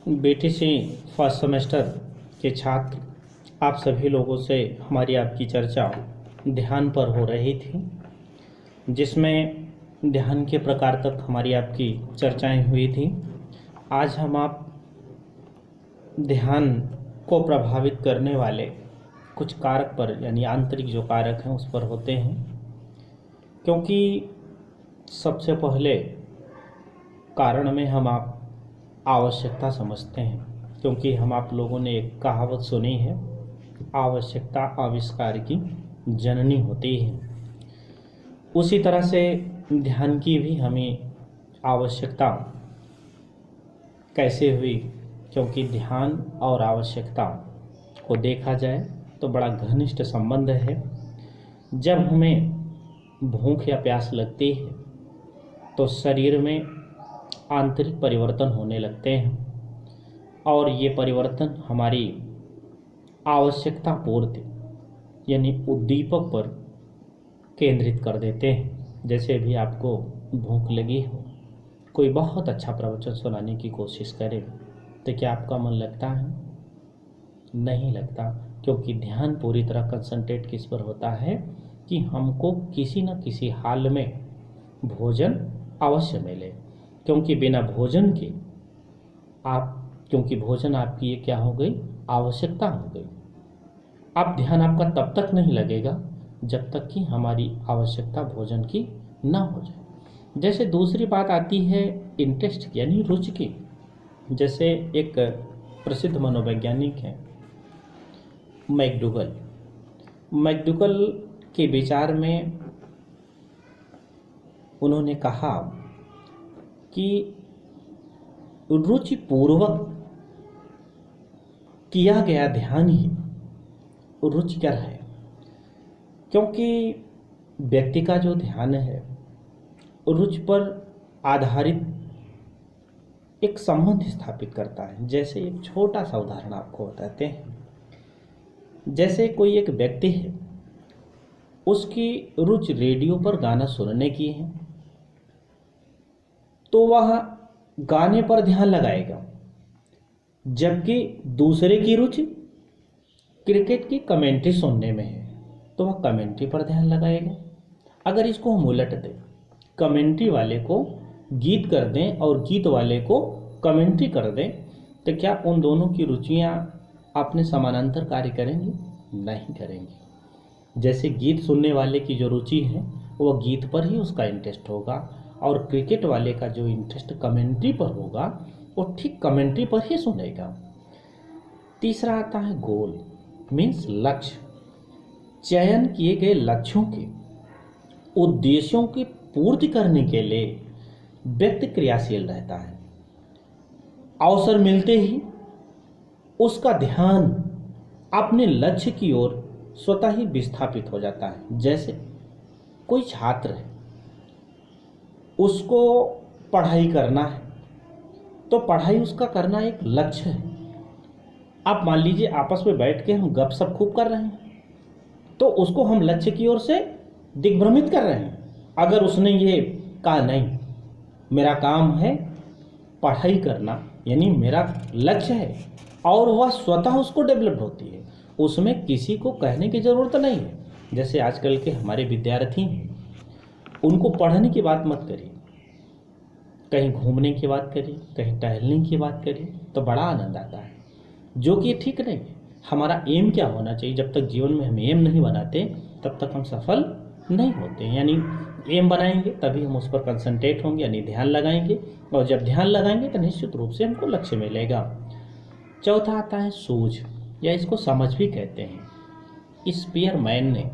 BTC first semester के छात्र, आप सभी लोगों से हमारी आपकी चर्चा ध्यान पर हो रही थी, जिसमें ध्यान के प्रकार तक हमारी आपकी चर्चाएं हुई थी। आज हम आप ध्यान को प्रभावित करने वाले कुछ कारक पर, यानी आंतरिक जो कारक हैं उस पर होते हैं। क्योंकि सबसे पहले कारण में हम आप आवश्यकता समझते हैं, क्योंकि हम आप लोगों ने एक कहावत सुनी है, आवश्यकता आविष्कार की जननी होती है। उसी तरह से ध्यान की भी हमें आवश्यकता कैसे हुई, क्योंकि ध्यान और आवश्यकता को देखा जाए तो बड़ा घनिष्ठ संबंध है। जब हमें भूख या प्यास लगती है तो शरीर में आंतरिक परिवर्तन होने लगते हैं, और ये परिवर्तन हमारी आवश्यकता पूर्ति यानी उद्दीपक पर केंद्रित कर देते हैं। जैसे भी आपको भूख लगी हो, कोई बहुत अच्छा प्रवचन सुनाने की कोशिश करे तो क्या आपका मन लगता है? नहीं लगता, क्योंकि ध्यान पूरी तरह कंसंट्रेट किस पर होता है कि हमको किसी न किसी हाल में भोजन अवश्य मिले। क्योंकि बिना भोजन के क्योंकि भोजन आपकी ये क्या हो गई? आवश्यकता हो गई। अब ध्यान आपका तब तक नहीं लगेगा जब तक कि हमारी आवश्यकता भोजन की ना हो जाए। जैसे दूसरी बात आती है इंटरेस्ट यानी रुचि की। जैसे एक प्रसिद्ध मनोवैज्ञानिक हैं मैकडूगल के विचार में उन्होंने कहा कि रुचिपूर्वक किया गया ध्यान ही रुचिकर है। क्योंकि व्यक्ति का जो ध्यान है रुचि पर आधारित एक संबंध स्थापित करता है। जैसे एक छोटा सा उदाहरण आपको बताते हैं। जैसे कोई एक व्यक्ति है, उसकी रुचि रेडियो पर गाना सुनने की है, तो वह गाने पर ध्यान लगाएगा। जबकि दूसरे की रुचि क्रिकेट की कमेंट्री सुनने में है, तो वह कमेंट्री पर ध्यान लगाएगा। अगर इसको हम उलट दें, कमेंट्री वाले को गीत कर दें और गीत वाले को कमेंट्री कर दें, तो क्या उन दोनों की रुचियां अपने समानांतर कार्य करेंगी? नहीं करेंगी। जैसे गीत सुनने वाले की जो रुचि है वह गीत पर ही उसका इंटरेस्ट होगा, और क्रिकेट वाले का जो इंटरेस्ट कमेंट्री पर होगा वो ठीक कमेंट्री पर ही सुनेगा। तीसरा आता है गोल, मीन्स लक्ष्य। चयन किए गए लक्ष्यों के उद्देश्यों की पूर्ति करने के लिए व्यक्ति क्रियाशील रहता है। अवसर मिलते ही उसका ध्यान अपने लक्ष्य की ओर स्वतः ही विस्थापित हो जाता है। जैसे कोई छात्र है, उसको पढ़ाई करना है, तो पढ़ाई उसका करना एक लक्ष्य है। आप मान लीजिए आपस में बैठ के हम गपशप खूब कर रहे हैं, तो उसको हम लक्ष्य की ओर से दिग्भ्रमित कर रहे हैं। अगर उसने ये कहा नहीं, मेरा काम है पढ़ाई करना, यानी मेरा लक्ष्य है, और वह स्वतः उसको डेवलप होती है, उसमें किसी को कहने की ज़रूरत नहीं है। जैसे आजकल के हमारे विद्यार्थी हैं, उनको पढ़ने की बात मत करिए, कहीं घूमने की बात करिए, कहीं टहलने की बात करिए, तो बड़ा आनंद आता है, जो कि ठीक नहीं है। हमारा एम क्या होना चाहिए? जब तक जीवन में हम एम नहीं बनाते तब तक हम सफल नहीं होते। यानी एम बनाएंगे तभी हम उस पर कंसंट्रेट होंगे, यानी ध्यान लगाएंगे, और जब ध्यान लगाएंगे तो निश्चित रूप से हमको लक्ष्य मिलेगा। चौथा आता है सूझ, या इसको समझ भी कहते हैं। स्पीयरमैन ने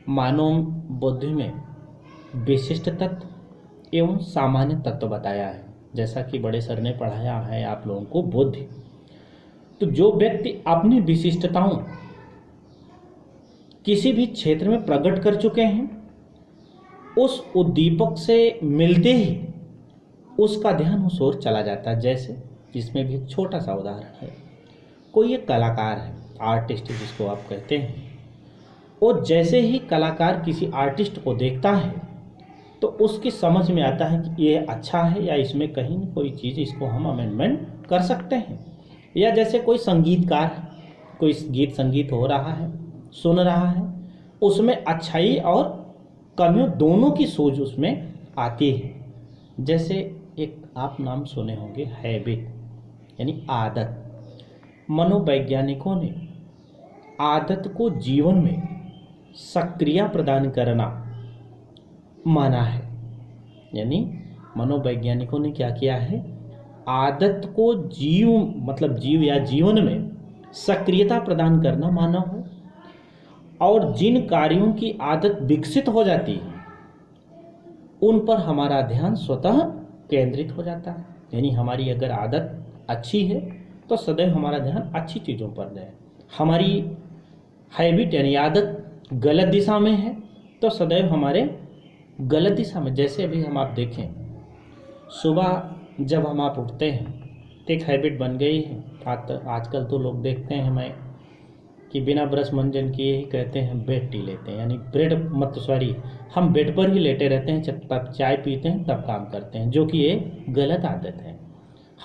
मानव बुद्धि में विशिष्ट तत्व एवं सामान्य तत्व बताया है। जैसा कि बड़े सर ने पढ़ाया है आप लोगों को बुद्धि, तो जो व्यक्ति अपनी विशिष्टताओं किसी भी क्षेत्र में प्रकट कर चुके हैं, उस उद्दीपक से मिलते ही उसका ध्यान उस ओर चला जाता है। जैसे इसमें भी एक छोटा सा उदाहरण है। कोई एक कलाकार है, आर्टिस्ट जिसको आप कहते हैं, वो जैसे ही कलाकार किसी आर्टिस्ट को देखता है तो उसकी समझ में आता है कि ये अच्छा है या इसमें कहीं न कोई चीज़ इसको हम अमेंडमेंट कर सकते हैं। या जैसे कोई संगीतकार, कोई गीत संगीत हो रहा है, सुन रहा है, उसमें अच्छाई और कमियों दोनों की सोच उसमें आती है। जैसे एक आप नाम सुने होंगे हैबिट, यानी आदत। मनोवैज्ञानिकों ने आदत को जीवन में सक्रियता प्रदान करना माना है। यानी मनोवैज्ञानिकों ने क्या किया है, आदत को जीव या जीवन में सक्रियता प्रदान करना माना हो, और जिन कार्यों की आदत विकसित हो जाती है उन पर हमारा ध्यान स्वतः केंद्रित हो जाता है। यानी हमारी अगर आदत अच्छी है तो सदैव हमारा ध्यान अच्छी चीज़ों पर रहे। हमारी हैबिट यानी आदत गलत दिशा में है तो सदैव हमारे गलत दिशा में। जैसे अभी हम आप देखें, सुबह जब हम आप उठते हैं तो एक हैबिट बन गई है। आजकल तो लोग देखते हैं हमें कि बिना ब्रश मंजन किए ही कहते हैं बेड टी लेते हैं, यानी हम बेड पर ही लेटे रहते हैं, तब चाय पीते हैं तब काम करते हैं, जो कि ये गलत आदत है।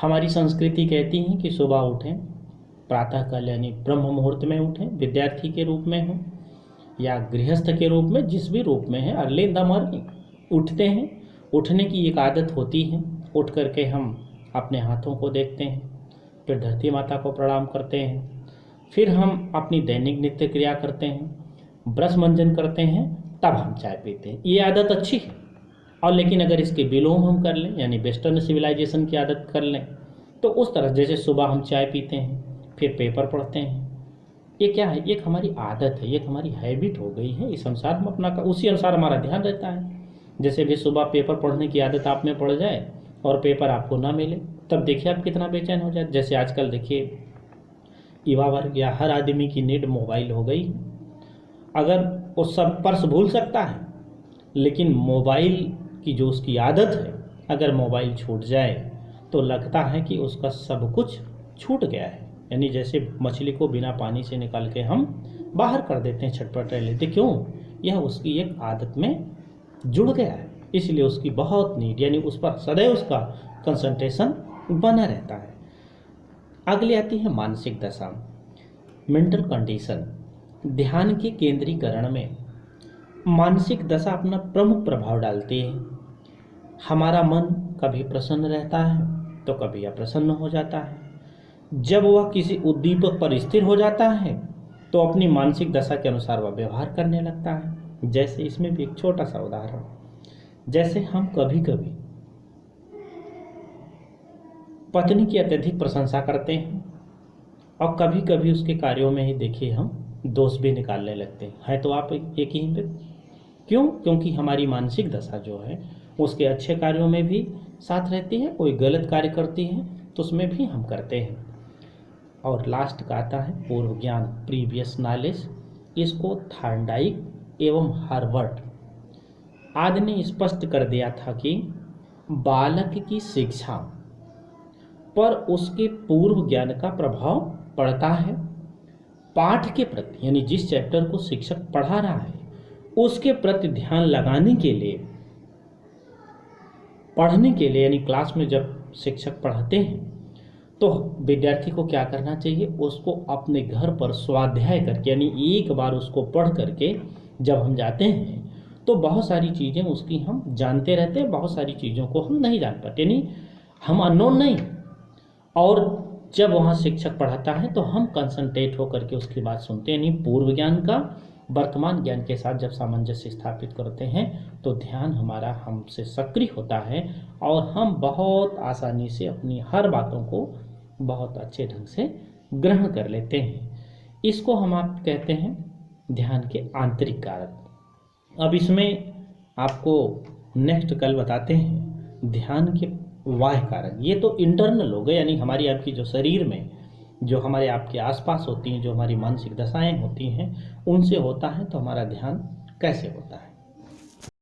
हमारी संस्कृति कहती है कि सुबह उठें, प्रातःकाल यानी ब्रह्म मुहूर्त में उठें, विद्यार्थी के रूप में हो या गृहस्थ के रूप में, जिस भी रूप में है, अर्ली इन द मॉर्निंग उठते हैं। उठने की एक आदत होती है। उठ करके हम अपने हाथों को देखते हैं, फिर धरती माता को प्रणाम करते हैं, फिर हम अपनी दैनिक नित्य क्रिया करते हैं, ब्रश मंजन करते हैं, तब हम चाय पीते हैं। ये आदत अच्छी है। और लेकिन अगर इसके विलोम हम कर लें, यानी वेस्टर्न सिविलाइजेशन की आदत कर लें, तो उस तरह जैसे सुबह हम चाय पीते हैं, फिर पेपर पढ़ते हैं, ये क्या है, एक हमारी आदत है, एक हमारी हैबिट हो गई है। इस अनुसार हम उसी अनुसार हमारा ध्यान रहता है। जैसे भी सुबह पेपर पढ़ने की आदत आप में पड़ जाए और पेपर आपको ना मिले, तब देखिए आप कितना बेचैन हो जाए। जैसे आजकल देखिए युवा वर्ग या हर आदमी की नीड मोबाइल हो गई। अगर वो सब पर्स भूल सकता है, लेकिन मोबाइल की जो उसकी आदत है, अगर मोबाइल छूट जाए तो लगता है कि उसका सब कुछ छूट गया है। यानी जैसे मछली को बिना पानी से निकाल के हम बाहर कर देते हैं, छटपट रह लेते, क्यों, यह उसकी एक आदत में जुड़ गया है। इसलिए उसकी बहुत नीड, यानी उस पर सदैव उसका कंसंट्रेशन बना रहता है। अगली आती है मानसिक दशा, मेंटल कंडीशन। ध्यान के केंद्रीकरण में मानसिक दशा अपना प्रमुख प्रभाव डालती है। हमारा मन कभी प्रसन्न रहता है तो कभी अप्रसन्न हो जाता है। जब वह किसी उद्दीपक पर स्थिर हो जाता है तो अपनी मानसिक दशा के अनुसार वह व्यवहार करने लगता है। जैसे इसमें भी एक छोटा सा उदाहरण, जैसे हम कभी कभी पत्नी की अत्यधिक प्रशंसा करते हैं और कभी कभी उसके कार्यों में ही देखिए हम दोष भी निकालने लगते हैं। है तो आप एक ही पे, क्यों, क्योंकि हमारी मानसिक दशा जो है उसके अच्छे कार्यों में भी साथ रहती है, कोई गलत कार्य करती है तो उसमें भी हम करते हैं। और लास्ट का आता है पूर्व ज्ञान, प्रीवियस नॉलेज। इसको थॉर्नडाइक एवं हार्वर्ड आदि ने स्पष्ट कर दिया था कि बालक की शिक्षा पर उसके पूर्व ज्ञान का प्रभाव पड़ता है। पाठ के प्रति, यानी जिस चैप्टर को शिक्षक पढ़ा रहा है उसके प्रति ध्यान लगाने के लिए, पढ़ने के लिए, यानी क्लास में जब शिक्षक पढ़ाते हैं तो विद्यार्थी को क्या करना चाहिए, उसको अपने घर पर स्वाध्याय करके, यानी एक बार उसको पढ़ करके जब हम जाते हैं तो बहुत सारी चीज़ें उसकी हम जानते रहते हैं, बहुत सारी चीज़ों को हम नहीं जान पाते, यानी हम अननोन नहीं। और जब वहाँ शिक्षक पढ़ाता है तो हम कंसंट्रेट होकर के उसकी बात सुनते हैं, यानी पूर्व ज्ञान का वर्तमान ज्ञान के साथ जब सामंजस्य स्थापित करते हैं तो ध्यान हमारा हमसे सक्रिय होता है और हम बहुत आसानी से अपनी हर बातों को बहुत अच्छे ढंग से ग्रहण कर लेते हैं। इसको हम आप कहते हैं ध्यान के आंतरिक कारक। अब इसमें आपको नेक्स्ट कल बताते हैं ध्यान के बाह्य कारक। ये तो इंटरनल हो गए, यानी हमारी आपकी जो शरीर में, जो हमारे आपके आसपास होती हैं, जो हमारी मानसिक दशाएं होती हैं, उनसे होता है तो हमारा ध्यान कैसे होता है।